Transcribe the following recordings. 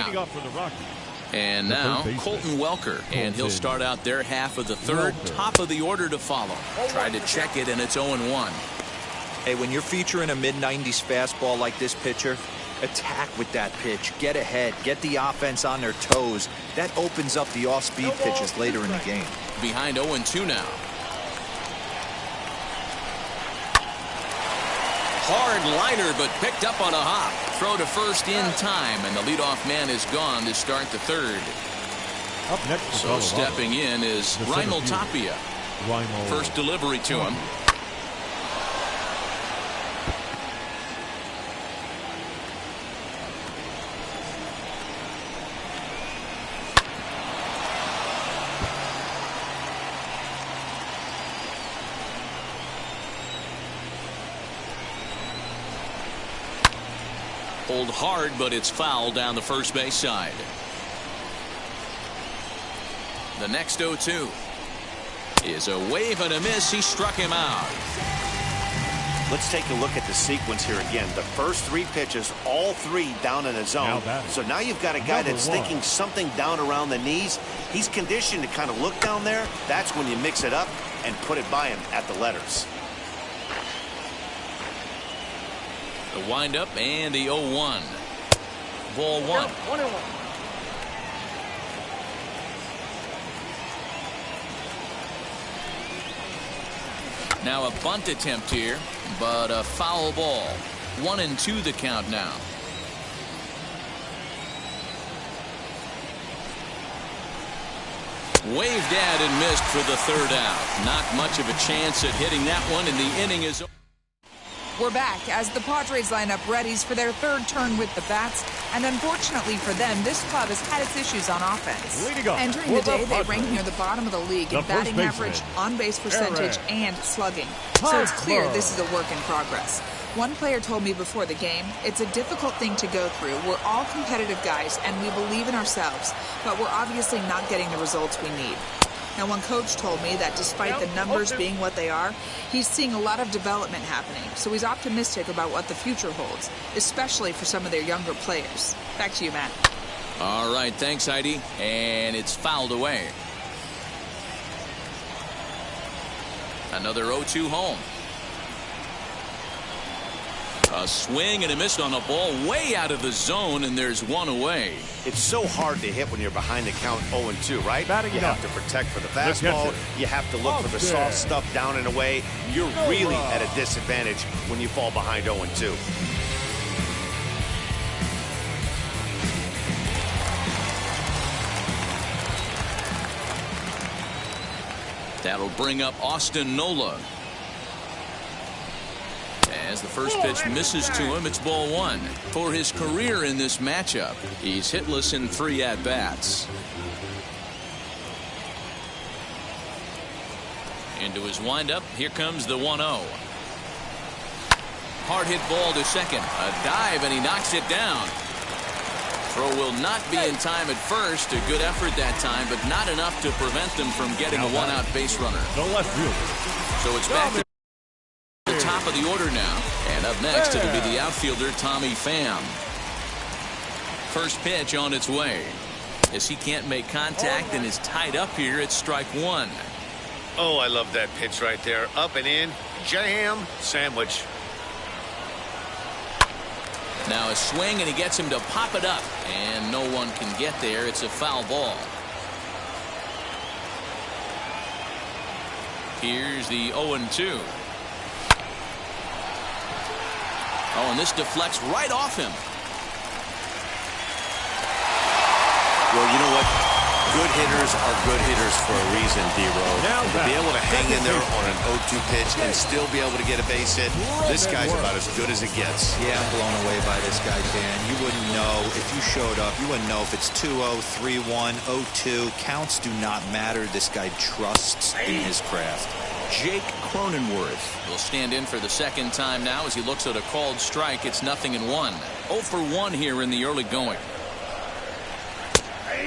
Leading off for the Rockies. And now Colton Welker, and he'll start out their half of the third. Top of the order to follow. Tried to check it, and it's 0-1. Hey, when you're featuring a mid-90s fastball like this pitcher, attack with that pitch. Get ahead. Get the offense on their toes. That opens up the off-speed pitches later in the game. Behind 0-2 now. Hard liner, but picked up on a hop. Throw to first in time, and the leadoff man is gone to start the third. Up next, so stepping in is Raimel Tapia. First delivery to him. Hold hard, but it's foul down the first base side. The next 0-2 is a wave and a miss. He struck him out. Let's take a look at the sequence here again. The first three pitches, all three down in the zone. So now you've got a guy that's thinking something down around the knees. He's conditioned to kind of look down there. That's when you mix it up and put it by him at the letters. The windup and the 0-1. Ball one. 1-1. Now a bunt attempt here, but a foul ball. 1-2 the count now. Waved at and missed for the third out. Not much of a chance at hitting that one, and the inning is over. We're back as the Padres line up readies for their third turn with the bats, and unfortunately for them, this club has had its issues on offense. Entering the day, they rank near the bottom of the league in batting average, on-base percentage, and slugging. So it's clear this is a work in progress. One player told me before the game, it's a difficult thing to go through. We're all competitive guys, and we believe in ourselves, but we're obviously not getting the results we need. Now, one coach told me that despite the numbers being what they are, he's seeing a lot of development happening. So he's optimistic about what the future holds, especially for some of their younger players. Back to you, Matt. All right, thanks, Heidi. And it's fouled away. Another 0-2 home. A swing and a miss on a ball way out of the zone, and there's one away. It's so hard to hit when you're behind the count 0-2, right? You have to protect for the fastball. You have to look for the soft stuff down and away. You're really at a disadvantage when you fall behind 0-2. That'll bring up Austin Nola. As the first pitch misses to him, it's ball one. For his career in this matchup, he's hitless in 3 at-bats. Into his windup, here comes the 1-0. Hard hit ball to second. A dive, and he knocks it down. Throw will not be in time at first. A good effort that time, but not enough to prevent them from getting a one-out base runner. The left fielder. So it's back to the top of the order now, and up next it'll be the outfielder Tommy Pham. First pitch on its way, as he can't make contact and is tied up here at strike one. Oh, I love that pitch right there. Up and in, jam sandwich. Now a swing, and he gets him to pop it up, and no one can get there. It's a foul ball. Here's the 0-2. Oh, and this deflects right off him. Well, you know what? Good hitters are good hitters for a reason, D-Row. To be able to hang in there on an 0-2 pitch and still be able to get a base hit, this guy's about as good as it gets. Yeah, I'm blown away by this guy, Dan. You wouldn't know if you showed up. You wouldn't know if it's 2-0, 3-1, 0-2. Counts do not matter. This guy trusts in his craft. Jake Cronenworth will stand in for the second time now as he looks at a called strike. It's 0-1. 0 for 1 here in the early going.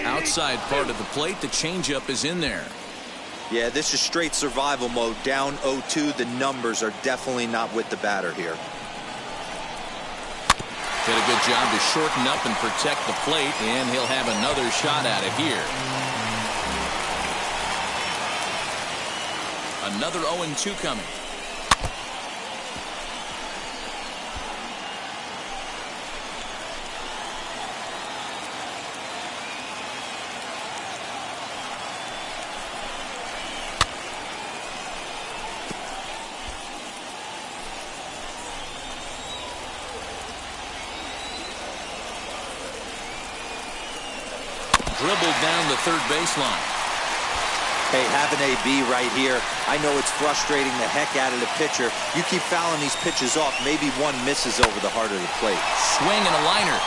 Outside part of the plate, the changeup is in there. Yeah, this is straight survival mode. Down 0-2. The numbers are definitely not with the batter here. Did a good job to shorten up and protect the plate, and he'll have another shot at it here. Another 0-2 coming. Dribbled down the third baseline. Hey, have an AB right here. I know it's frustrating the heck out of the pitcher. You keep fouling these pitches off, maybe one misses over the heart of the plate. Swing and a liner.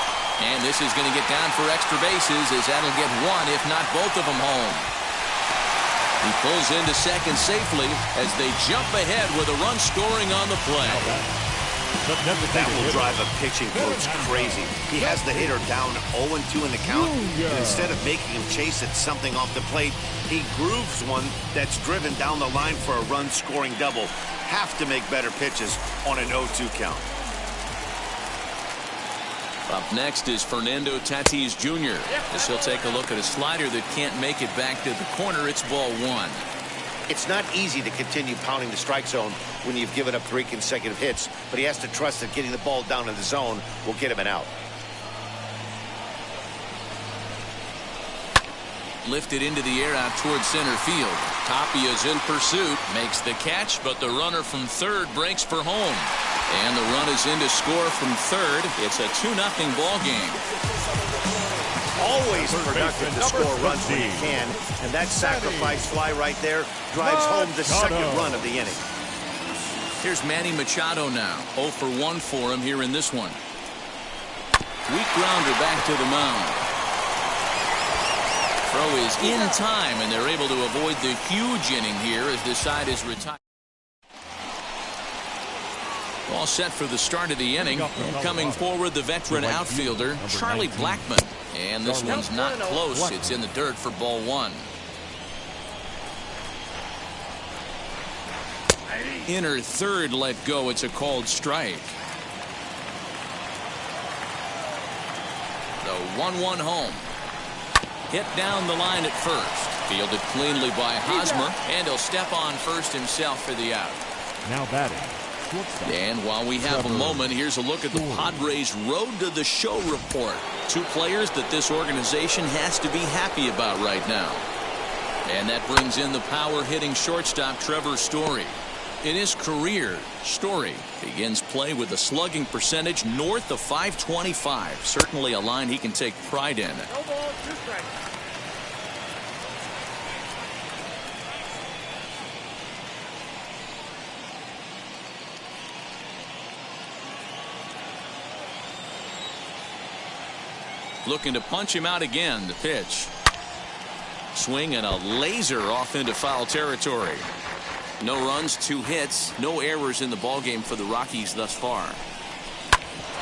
And this is going to get down for extra bases, as that'll get one, if not both of them, home. He pulls into second safely as they jump ahead with a run scoring on the play. That will drive a pitching coach crazy. He has the hitter down 0-2 in the count, and instead of making him chase at something off the plate, he grooves one that's driven down the line for a run-scoring double. Have to make better pitches on an 0-2 count. Up next is Fernando Tatis Jr. as he'll take a look at a slider that can't make it back to the corner. It's ball one. It's not easy to continue pounding the strike zone when you've given up 3 consecutive hits, but he has to trust that getting the ball down in the zone will get him an out. Lifted into the air out towards center field. Tapia's in pursuit, makes the catch, but the runner from third breaks for home. And the run is in to score from third. It's a 2-0 ball game. Always productive to score runs when he can, and that sacrifice fly right there drives home the second run of the inning. Here's Manny Machado now. 0 for 1 for him here in this one. Weak grounder back to the mound. Throw is in time, and they're able to avoid the huge inning here as this side is retired. All set for the start of the inning. And coming forward, the veteran outfielder, Charlie Blackmon. And this one's not close. It's in the dirt for ball one. Inner third let go. It's a called strike. The 1-1 home. Hit down the line at first. Fielded cleanly by Hosmer. And he'll step on first himself for the out. Now batting. And while we have a moment, here's a look at the Padres' Road to the Show report. 2 players that this organization has to be happy about right now. And that brings in the power-hitting shortstop Trevor Story. In his career, Story begins play with a slugging percentage north of .525. Certainly a line he can take pride in. Looking to punch him out again. The pitch. Swing and a laser off into foul territory. No runs, 2 hits, no errors in the ballgame for the Rockies thus far.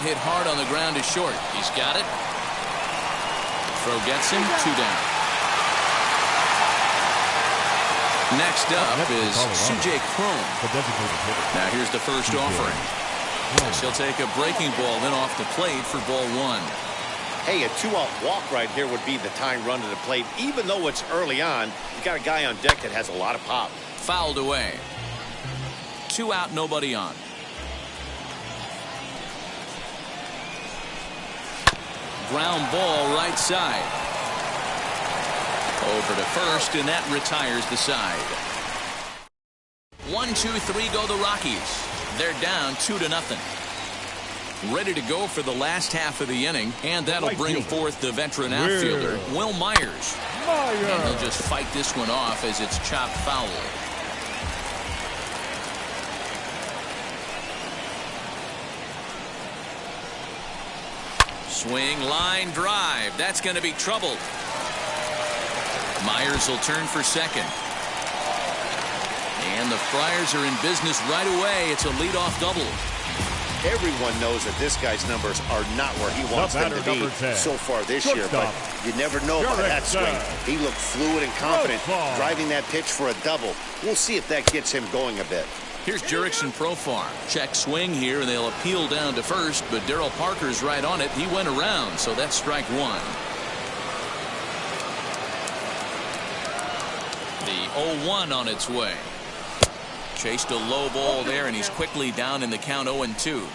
Hit hard on the ground to short. He's got it. Throw gets him. 2 down. Next up is C.J. Cron. Now here's the first offering. He'll take a breaking ball then off the plate for ball one. Hey, a 2-out walk right here would be the tying run to the plate. Even though it's early on, you got a guy on deck that has a lot of pop. Fouled away. 2 out, nobody on. Ground ball right side. Over to first, and that retires the side. 1-2-3 go the Rockies. They're down 2-0. Ready to go for the last half of the inning, and that'll bring forth the veteran outfielder, Will Myers. And he'll just fight this one off as it's chopped foul. Swing, line, drive. That's going to be trouble. Myers will turn for second. And the Friars are in business right away. It's a leadoff double. Everyone knows that this guy's numbers are not where he wants them to be so far this year, but you never know by that swing. He looked fluid and confident, driving that pitch for a double. We'll see if that gets him going a bit. Here's Jurickson Profar. Check swing here, and they'll appeal down to first, but Darryl Parker's right on it. He went around, so that's strike one. The 0-1 on its way. Chased a low ball there, and he's quickly down in the count 0-2.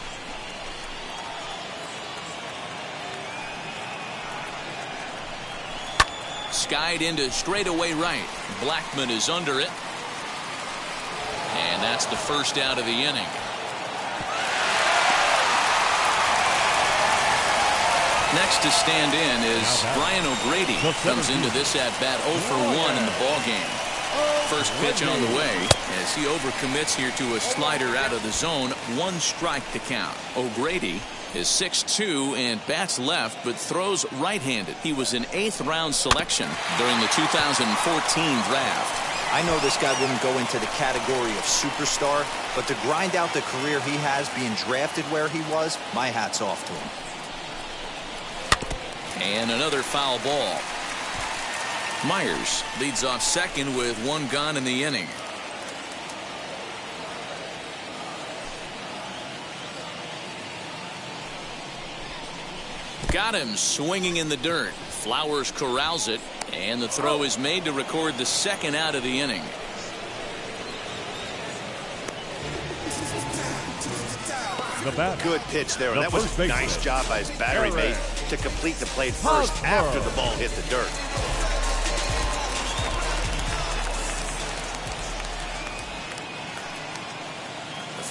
Skied into straightaway right. Blackman is under it. And that's the first out of the inning. Next to stand in is Brian O'Grady. Comes into this at bat 0 for 1 in the ball game. First pitch on the way as he overcommits here to a slider out of the zone. 1 strike to count. O'Grady is 6'2" and bats left, but throws right-handed. He was an 8th round selection during the 2014 draft. I know this guy wouldn't go into the category of superstar, but to grind out the career he has being drafted where he was, my hat's off to him. And another foul ball. Myers leads off second with 1 gone in the inning. Got him swinging in the dirt. Flowers corrals it, and the throw is made to record the second out of the inning. Good pitch there, and that was a nice job by his battery mate to complete the play first after the ball hit the dirt.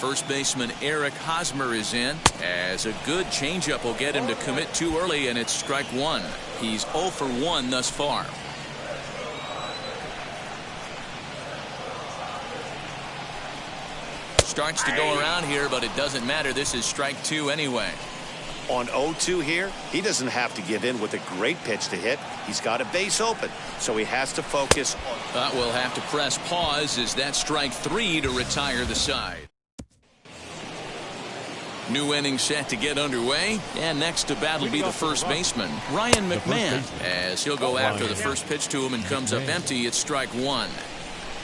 First baseman Eric Hosmer is in, as a good changeup will get him to commit too early, and it's strike 1. He's 0 for 1 thus far. Starts to go around here, but it doesn't matter. This is strike 2 anyway. On 0-2 here, he doesn't have to give in with a great pitch to hit. He's got a base open, so he has to focus on. We'll have to press pause as that's strike 3 to retire the side. New inning set to get underway, and next to bat will be the first baseman, Ryan McMahon, as he'll go after the first pitch to him and comes up empty. It's strike 1.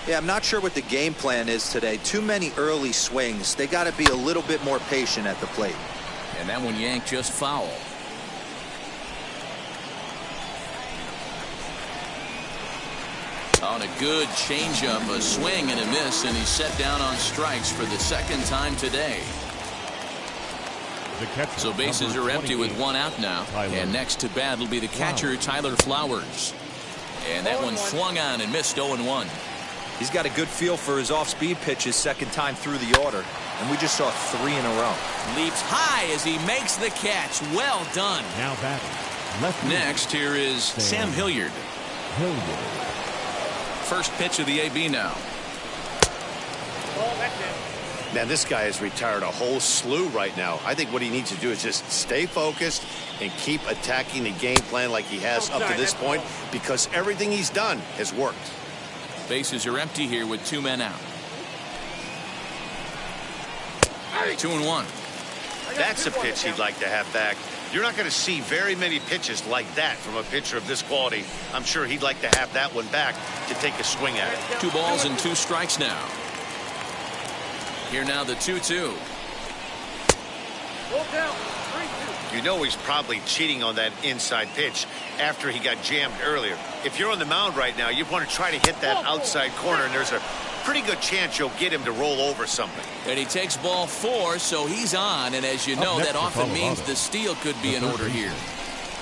Yeah, I'm not sure what the game plan is today. Too many early swings. They got to be a little bit more patient at the plate. And that one yanked just foul. On a good changeup, a swing and a miss, and he's set down on strikes for the second time today. So bases are empty with 1 out now. And next to bat will be the catcher, Tyler Flowers. And that one swung on and missed 0-1. He's got a good feel for his off-speed pitches second time through the order. And we just saw 3 in a row. Leaps high as he makes the catch. Well done. Now batting. Next, here is Sam Hilliard. First pitch of the AB now. Man, this guy has retired a whole slew right now. I think what he needs to do is just stay focused and keep attacking the game plan like he has up to this point, because everything he's done has worked. Bases are empty here with 2 men out. 2-1. That's a pitch he'd like to have back. You're not going to see very many pitches like that from a pitcher of this quality. I'm sure he'd like to have that one back to take a swing at it. 2 balls and 2 strikes now. Here now the 2-2. You know he's probably cheating on that inside pitch after he got jammed earlier. If you're on the mound right now, you want to try to hit that outside corner, and there's a pretty good chance you'll get him to roll over something. And he takes ball 4, so he's on, and as you know, that often means the steal could be in order here.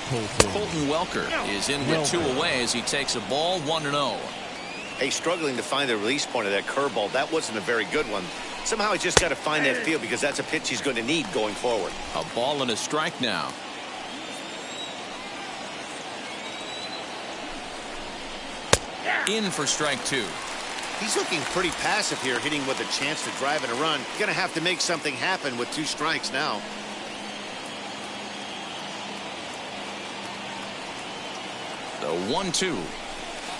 Colton Welker is in with 2 away as he takes a ball 1-0. Hey, struggling to find the release point of that curveball. That wasn't a very good one. Somehow he's just got to find that feel, because that's a pitch he's going to need going forward. A ball and a strike now. In for strike 2. He's looking pretty passive here, hitting with a chance to drive in a run. Going to have to make something happen with 2 strikes now. The 1-2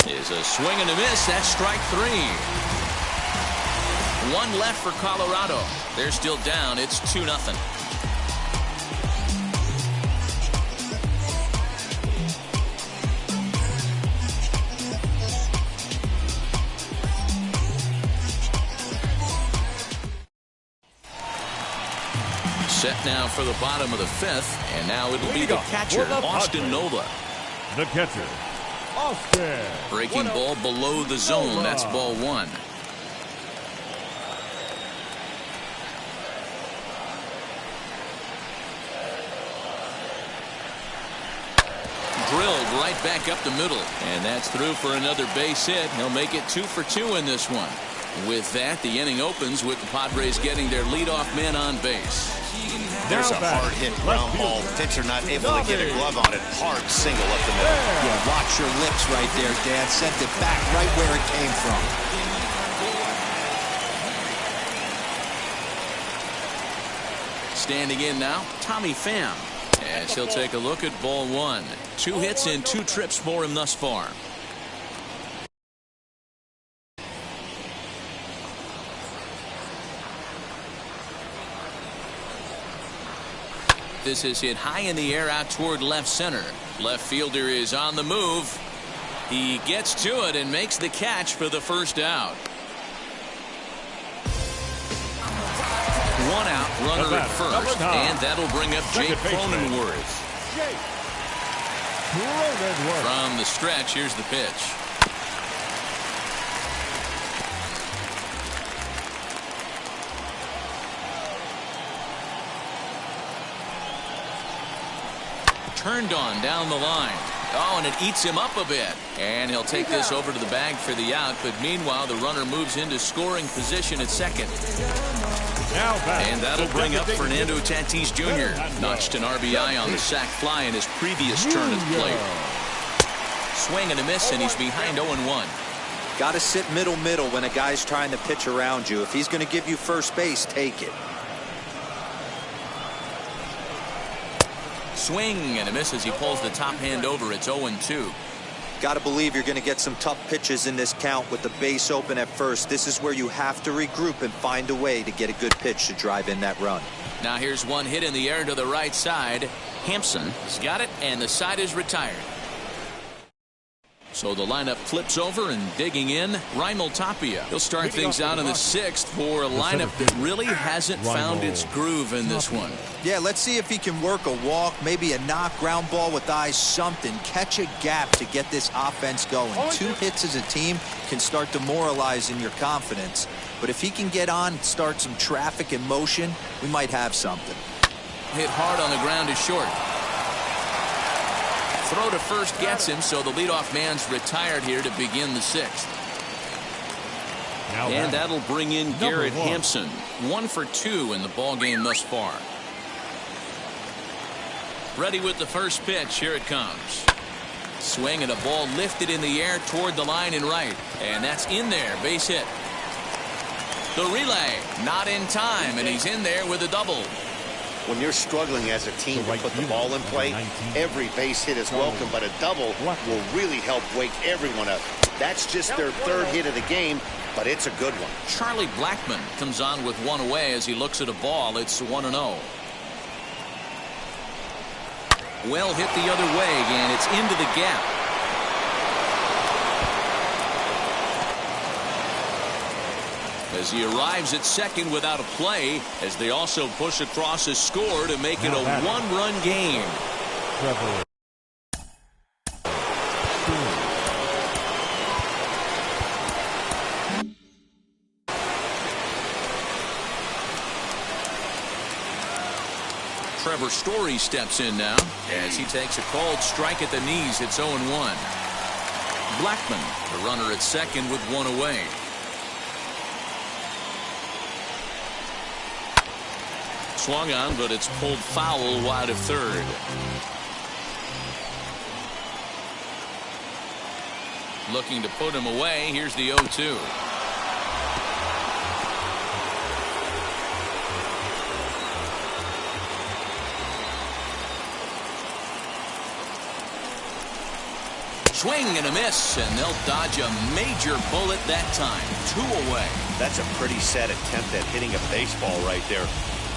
is a swing and a miss. That's strike 3. 1 left for Colorado. They're still down. It's 2-0. Set now for the bottom of the fifth, and now it'll be the catcher, Austin Nola. The catcher, Austin. Breaking ball below the zone. That's ball one. Drilled right back up the middle, and that's through for another base hit. He'll make it 2 for 2 in this one. With that, the inning opens with the Padres getting their leadoff man on base. There's a hard hit ground ball. Pitcher not able to get a glove on it. Hard single up the middle. Yeah, watch your lips right there, Dad. Sent it back right where it came from. Standing in now, Tommy Pham, as he'll take a look at ball one. 2 hits in 2 trips for him thus far. This is hit high in the air out toward left center. Left fielder is on the move. He gets to it and makes the catch for the first out. 1 out, runner at first, and that'll bring up Jake Cronenworth. From the stretch, here's the pitch. Turned on down the line. Oh, and it eats him up a bit. And he'll take this over to the bag for the out, but meanwhile the runner moves into scoring position at second. And that'll bring up Fernando Tatis Jr. Notched an RBI on the sac fly in his previous turn at the plate. Swing and a miss, and he's behind 0-1. Got to sit middle when a guy's trying to pitch around you. If he's going to give you first base, take it. Swing and a miss as he pulls the top hand over. It's 0-2. Got to believe you're going to get some tough pitches in this count with the base open at first. This is where you have to regroup and find a way to get a good pitch to drive in that run. Now here's one hit in the air to the right side. Hampson has got it, and the side is retired. So the lineup flips over, and digging in, Raimel Tapia. He'll start things out in the 6th for a lineup that really hasn't found its groove in this one. Yeah, let's see if he can work a walk, maybe a knock, ground ball with eyes, something. Catch a gap to get this offense going. 2 hits as a team can start demoralizing your confidence. But if he can get on, start some traffic in motion, we might have something. Hit hard on the ground is short. Throw to first gets him, so the leadoff man's retired here to begin the 6th. And that'll bring in Garrett Hampson. 1 for 2 in the ball game thus far. Ready with the first pitch. Here it comes. Swing and a ball lifted in the air toward the line and right. And that's in there. Base hit. The relay not in time, and he's in there with a double. When you're struggling as a team to put the ball in play, every base hit is welcome, but a double will really help wake everyone up. That's just their 3rd hit of the game, but it's a good one. Charlie Blackmon comes on with 1 away as he looks at a ball. It's 1-0. Well hit the other way, and it's into the gap. As he arrives at second without a play, as they also push across a score to make it a 1-run game. Trevor Story steps in now as he takes a called strike at the knees. It's 0-1. Blackmon, the runner at second with 1 away. Swung on, but it's pulled foul wide of third. Looking to put him away. Here's the 0-2. Swing and a miss, and they'll dodge a major bullet that time. 2 away. That's a pretty sad attempt at hitting a baseball right there.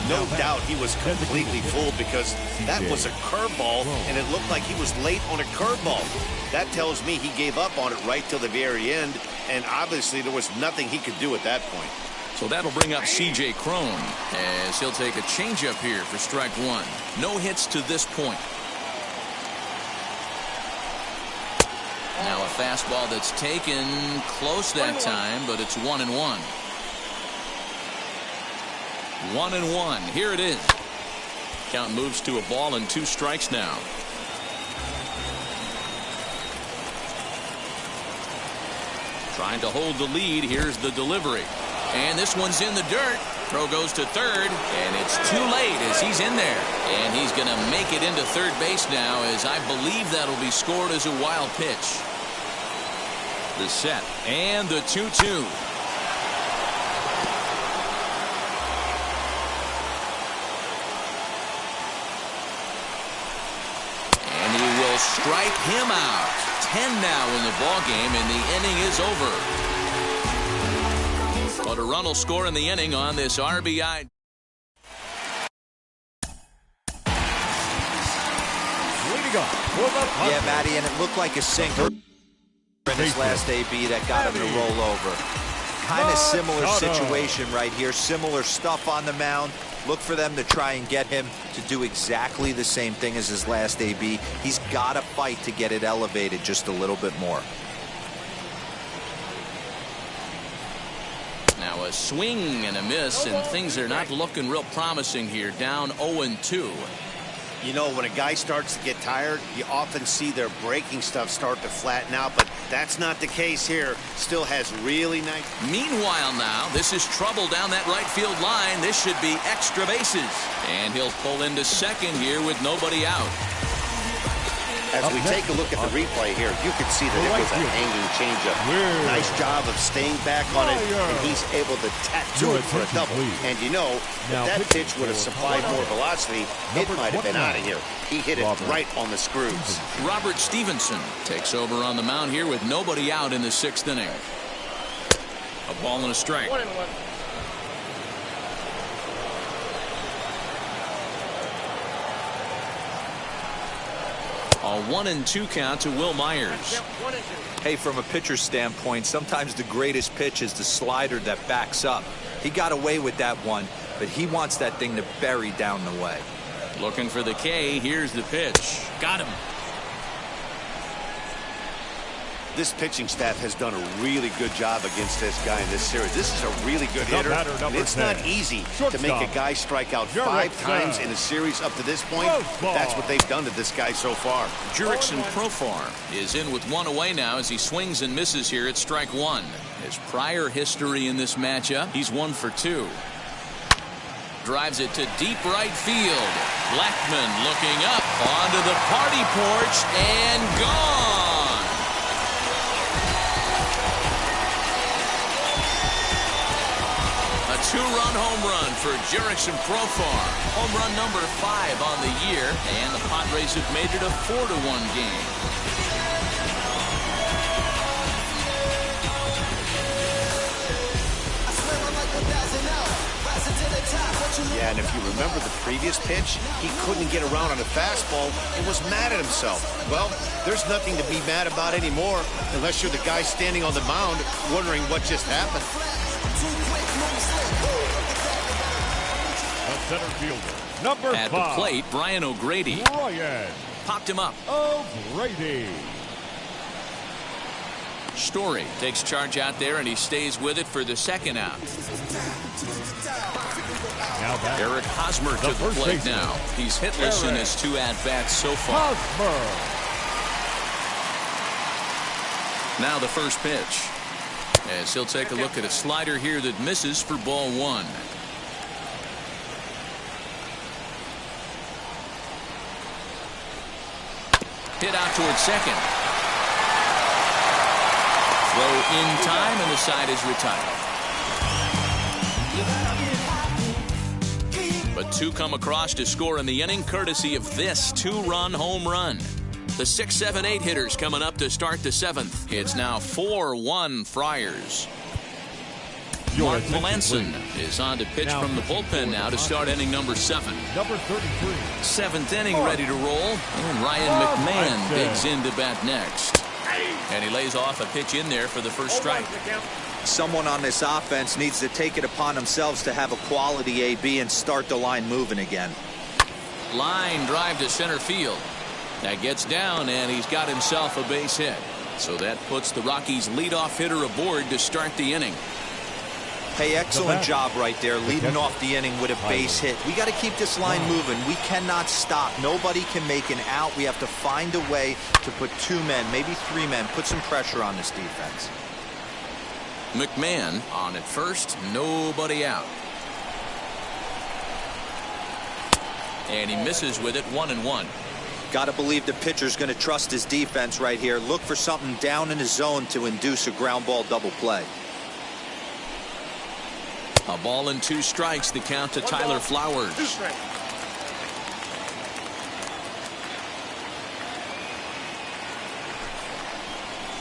No doubt he was completely fooled because that was a curveball, and it looked like he was late on a curveball. That tells me he gave up on it right till the very end, and obviously there was nothing he could do at that point. So that'll bring up C.J. Cron as he'll take a changeup here for strike one. No hits to this point. Now a fastball that's taken close that time, but it's 1-1. 1-1. Here it is. Count moves to a ball and 2 strikes now. Trying to hold the lead. Here's the delivery. And this one's in the dirt. Throw goes to third, and it's too late as he's in there. And he's going to make it into third base now, as I believe that'll be scored as a wild pitch. The set and the 2-2. And he will strike him out. 10 now in the ball game, and the inning is over. But a run will score in the inning on this RBI. Yeah, Matty, and it looked like a sinker in his last AB that got him to roll over. Kind of similar situation right here. Similar stuff on the mound. Look for them to try and get him to do exactly the same thing as his last AB. He's got to fight to get it elevated just a little bit more. Now a swing and a miss, and things are not looking real promising here. Down 0-2. You know, when a guy starts to get tired, you often see their breaking stuff start to flatten out, but that's not the case here. Still has really nice. Meanwhile now, this is trouble down that right field line. This should be extra bases. And he'll pull into second here with nobody out. As we take a look at the replay here, you can see that it was a hanging changeup. Nice job of staying back on it, and he's able to tattoo it for a double. And you know, if that pitch would have supplied more velocity, it might have been out of here. He hit it right on the screws. Robert Stevenson takes over on the mound here with nobody out in the 6th inning. A ball and a strike. 1-1. A 1-2 count to Will Myers. Hey, from a pitcher's standpoint, sometimes the greatest pitch is the slider that backs up. He got away with that one, but he wants that thing to bury down the way. Looking for the K. Here's the pitch. Got him. This pitching staff has done a really good job against this guy in this series. This is a really good hitter. And it's not easy to make a guy strike out 5 times in a series up to this point. But that's what they've done to this guy so far. Jurickson Profar is in with 1 away now as he swings and misses here at strike 1. His prior history in this matchup, he's 1 for 2. Drives it to deep right field. Blackman looking up onto the party porch and gone. A 2-run home run for Jurickson Profar. Home run number 5 on the year, and the Padres have made it a 4-1 game. Yeah, and if you remember the previous pitch, he couldn't get around on a fastball and was mad at himself. Well, there's nothing to be mad about anymore unless you're the guy standing on the mound wondering what just happened. The center fielder, number 5. At the plate, Brian O'Grady. Ryan Popped him up. O'Grady. Story takes charge out there, and he stays with it for the 2nd out. Eric Hosmer to the plate now. He's hitless in his 2 at-bats so far. Now the first pitch. As he'll take a look at a slider here that misses for ball 1. Hit out towards second. Throw in time, and the side is retired. But 2 come across to score in the inning, courtesy of this 2-run home run. The 6, 7, 8 hitters coming up to start the 7th. It's now 4-1 Friars. Mark Melanson is on to pitch from the bullpen now to start inning number 7. Number 33. 7th inning ready to roll. And Ryan McMahon digs in to bat next. And he lays off a pitch in there for the first strike. someone on this offense needs to take it upon themselves to have a quality AB and start the line moving again. Line drive to center field. That gets down, and he's got himself a base hit. So that puts the Rockies' leadoff hitter aboard to start the inning. Hey, excellent job right there, leading off the inning with a base hit. We got to keep this line moving. We cannot stop. Nobody can make an out. We have to find a way to put 2 men, maybe 3 men, put some pressure on this defense. McMahon on at first, nobody out. And he misses with it, 1-1. Got to believe the pitcher's going to trust his defense right here. Look for something down in his zone to induce a ground ball double play. A ball and 2 strikes, the count to Tyler Flowers.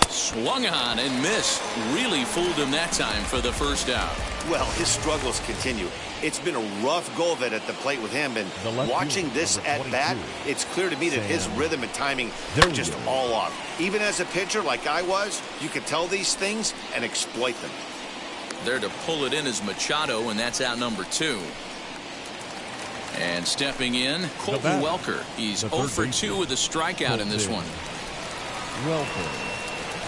Swung on and missed. Really fooled him that time for the first out. Well, his struggles continue. It's been a rough go of it at the plate with him, and watching this at bat, it's clear to me that his rhythm and timing are just all off. Even as a pitcher like I was, you could tell these things and exploit them. There to pull it in is Machado, and that's out number 2. And stepping in, Colton Welker. He's 0 for 2 with a strikeout in this one.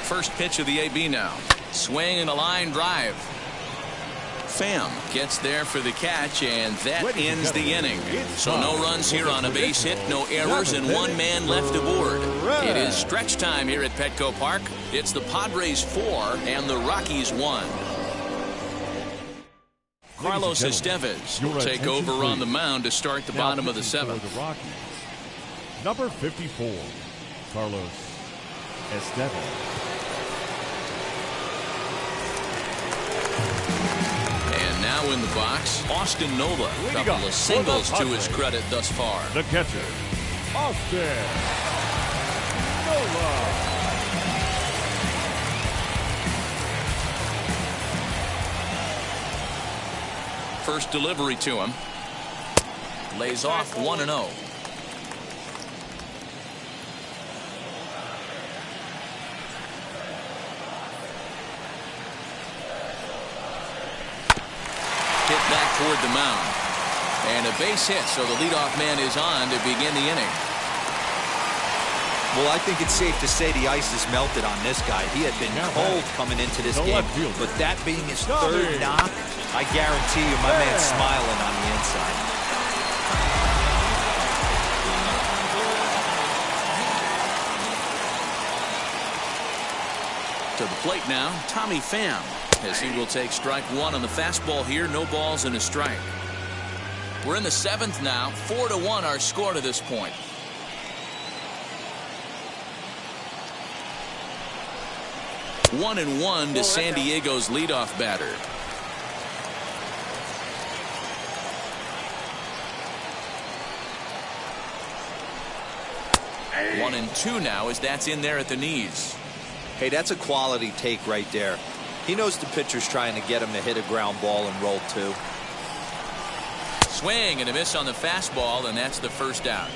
First pitch of the AB now. Swing and a line drive. Pham gets there for the catch, and that ends the inning. So no runs here on a base hit, no errors, and 1 man left aboard. It is stretch time here at Petco Park. It's the Padres 4 and the Rockies 1. Carlos Estevez will take over on the mound to start the bottom of the 7th. Number 54, Carlos Estevez. And now in the box, Austin Nola. Couple of singles to his credit thus far. The catcher, Austin Nola. First delivery to him. Lays off 1-0. Hit back toward the mound. And a base hit, so the leadoff man is on to begin the inning. Well, I think it's safe to say the ice has melted on this guy. He had been cold coming into this game, but that being his 3rd knock, I guarantee you my man's smiling on the inside. To the plate now, Tommy Pham, as he will take strike 1 on the fastball here. No balls and a strike. We're in the 7th now. 4-1 our score to this point. One and 1 to San Diego's leadoff batter. One and 2 now, as that's in there at the knees. Hey, that's a quality take right there. He knows the pitcher's trying to get him to hit a ground ball and roll 2. Swing and a miss on the fastball, and that's the first out.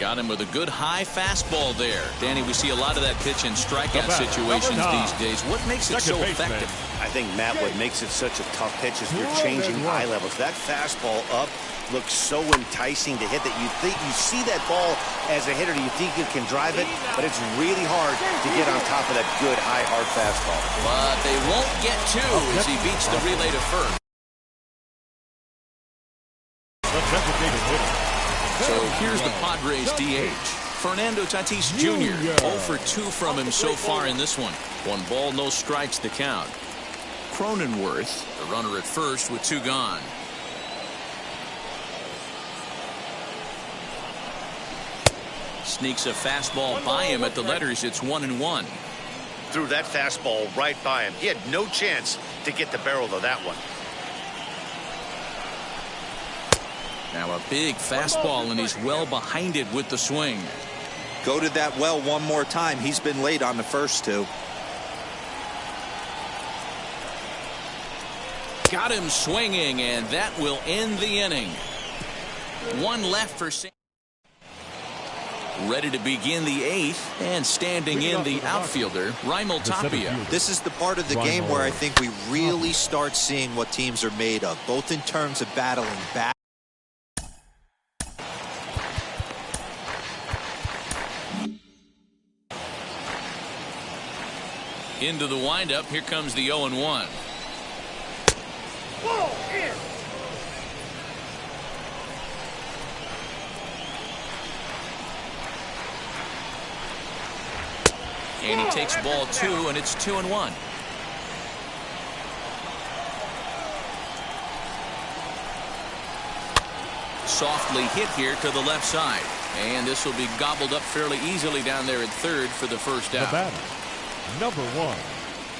Got him with a good high fastball there. Danny, we see a lot of that pitch in strikeout situations these days. What makes it so effective? I think, Matt, what makes it such a tough pitch is you're changing eye levels. That fastball up looks so enticing to hit that you think you see that ball as a hitter, you think you can drive it, but it's really hard to get on top of that good high hard fastball. But they won't get 2 as he beats the relay to first. So here's the Padres DH, Fernando Tatis Jr. 0 for 2 from him so far in this one. 1 ball, no strikes the count. Cronenworth, the runner at first with 2 gone. Sneaks a fastball by him at the letters. It's 1-1. Threw that fastball right by him. He had no chance to get the barrel of that one. Now a big fastball, and he's well behind it with the swing. Go to that well one more time. He's been late on the first 2. Got him swinging, and that will end the inning. 1 left for San. Ready to begin the 8th, and standing in the outfielder, Raimel Tapia. This is the part of the game where I think we really start seeing what teams are made of, both in terms of battling back. Into the windup, here comes the 0-1. And he takes ball 2, and it's 2-1. Softly hit here to the left side. And this will be gobbled up fairly easily down there at third for the first out. The batter, number 1.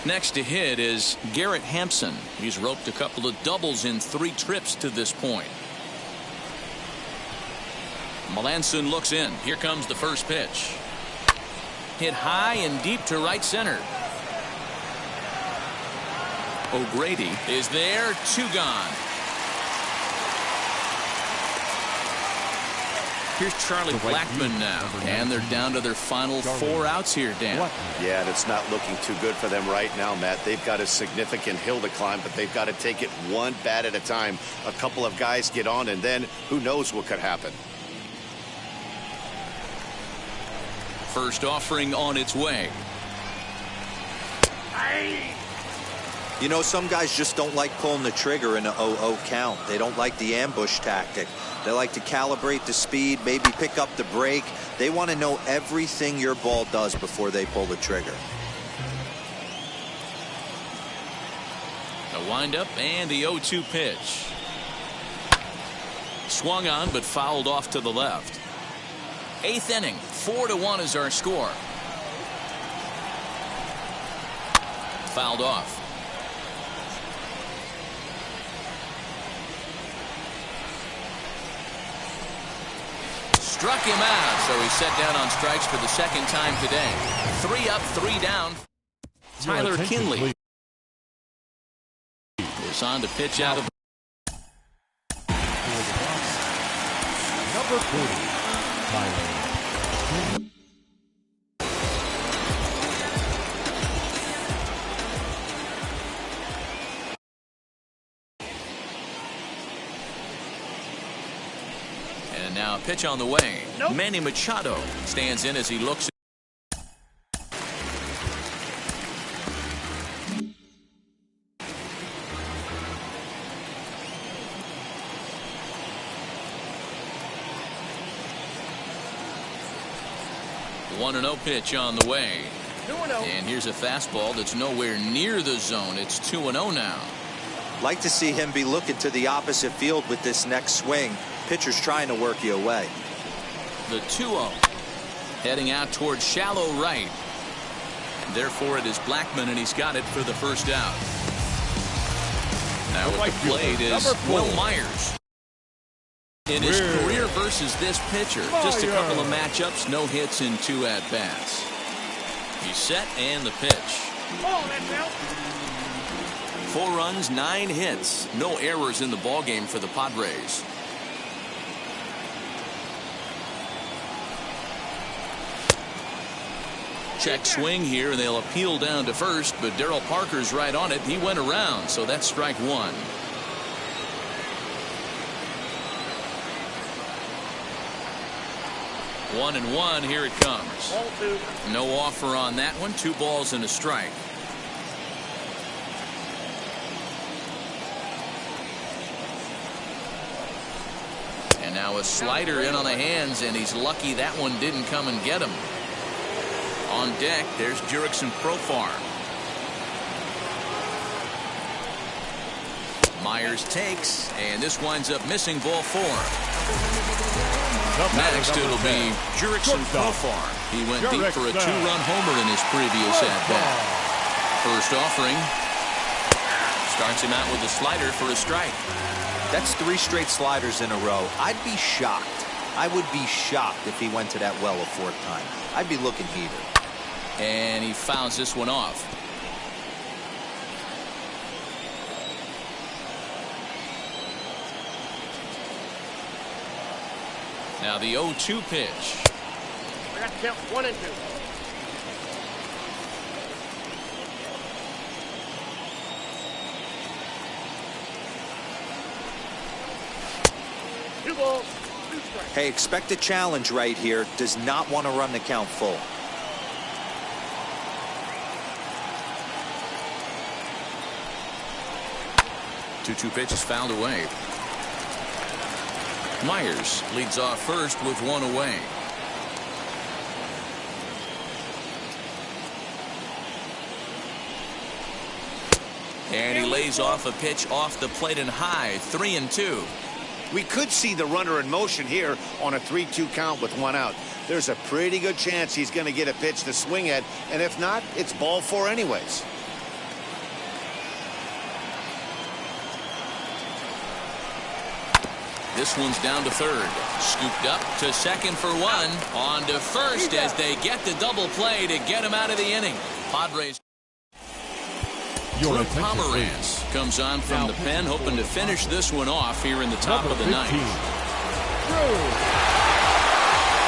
Next to hit is Garrett Hampson. He's roped a couple of doubles in 3 trips to this point. Melanson looks in. Here comes the first pitch. Hit high and deep to right center. O'Grady is there. 2 gone. Here's Charlie Blackmon now, and they're down to their final 4 outs here, Dan. Yeah, and it's not looking too good for them right now, Matt. They've got a significant hill to climb, but they've got to take it one bat at a time. A couple of guys get on, and then who knows what could happen. First offering on its way. You know, some guys just don't like pulling the trigger in an 0-0 count. They don't like the ambush tactic. They like to calibrate the speed, maybe pick up the brake. They want to know everything your ball does before they pull the trigger. The windup and the 0-2 pitch. Swung on but fouled off to the left. 8th inning, 4-1 is our score. Fouled off. Struck him out, so he's set down on strikes for the 2nd time today. 3 up, 3 down. Tyler Kinley is on to pitch out of number 40, Tyler. And now a pitch on the way. Nope. Manny Machado stands in as he looks. The 1-0 pitch on the way. 2-0. And here's a fastball that's nowhere near the zone. It's 2-0 now. Like to see him be looking to the opposite field with this next swing. Pitcher's trying to work you away. The 2-0 heading out towards shallow right. Therefore it is Blackmon, and he's got it for the first out. Now at the plate is Will Myers. In his career versus this pitcher, just a couple of matchups, no hits in 2 at-bats. He's set, and the pitch. 4 runs, 9 hits, no errors in the ballgame for the Padres. Check swing here, and they'll appeal down to first, but Darryl Parker's right on it. He went around, so that's strike 1. 1-1, here it comes. No offer on that one. 2 balls and a strike. And now a slider in on the hands, and he's lucky that one didn't come and get him. On deck, there's Jurickson Profar. Myers takes, and this winds up missing ball 4. Next, it'll be Jurickson Profar. He went deep for a 2-run homer in his previous at-bat. First offering. Starts him out with a slider for a strike. That's 3 straight sliders in a row. I'd be shocked. I would be shocked if he went to that well a 4th time. I'd be looking heated. And he fouls this one off. Now the 0-2 pitch. Count 1 and 2. Two balls, 2 strikes. Hey, expect a challenge right here. Does not want to run the count full. 2-2 pitch is fouled away. Myers leads off first with 1 away. And he lays off a pitch off the plate and high. 3-2. We could see the runner in motion here on a 3-2 count with 1 out. There's a pretty good chance he's going to get a pitch to swing at, and if not, it's ball 4 anyways. This one's down to third. Scooped up to second for 1. On to first as they get the double play to get him out of the inning. Padres. Pomeranz comes on from the pen, hoping to finish this one off here in the top of the ninth.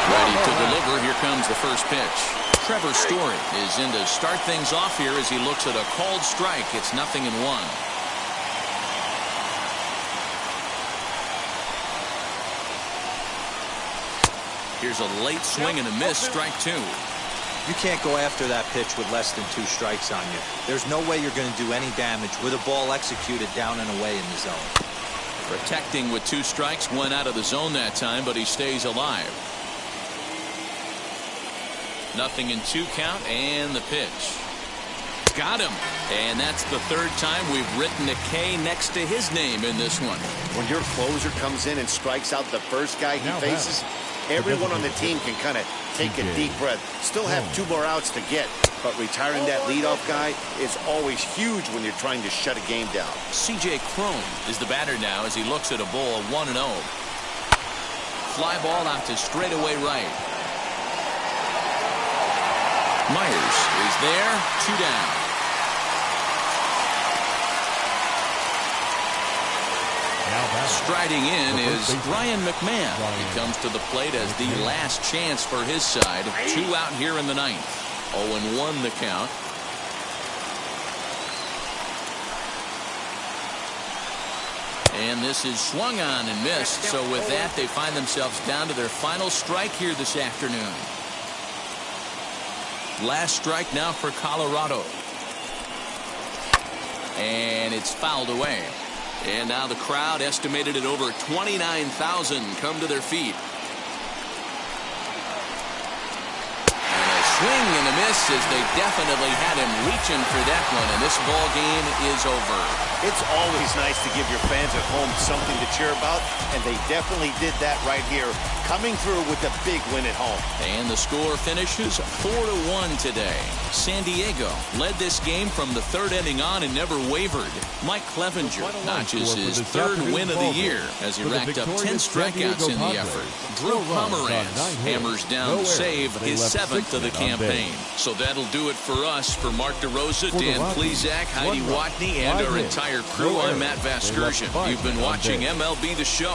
Ready to deliver. Here comes the first pitch. Trevor Story is in to start things off here as he looks at a called strike. It's 0-1. Here's a late swing and a miss. Strike 2. You can't go after that pitch with less than 2 strikes on you. There's no way you're going to do any damage with a ball executed down and away in the zone. Protecting with 2 strikes, went out of the zone that time, but he stays alive. 0-2 count, and the pitch. Got him. And that's the 3rd time we've written a K next to his name in this one. When your closer comes in and strikes out the first guy he faces, everyone on the team can kind of take a deep breath. Still have 2 more outs to get, but retiring that leadoff guy is always huge when you're trying to shut a game down. C.J. Cron is the batter now as he looks at a ball 1-0. Fly ball out to straightaway right. Myers is there, 2 down. Striding in is Ryan McMahon. He comes to the plate as the last chance for his side. 2 out here in the 9th. 0-1 the count. And this is swung on and missed. So with that, they find themselves down to their final strike here this afternoon. Last strike now for Colorado. And it's fouled away. And now the crowd, estimated at over 29,000, come to their feet. And a swing and a miss as they definitely had him reaching for that one. And this ball game is over. It's always nice to give your fans at home something to cheer about, and they definitely did that right here, coming through with a big win at home. And the score finishes 4-1 today. San Diego led this game from the 3rd inning on and never wavered. Mike Clevenger notches his 3rd win of the year as he racked up 10 strikeouts in the effort. Drew Pomeranz hammers down the save, his 7th of the campaign. So that'll do it for us. For Mark DeRosa, Dan Plesac, Heidi Watney, and our entire crew, I'm Matt Vasgersian. You've been watching MLB The Show.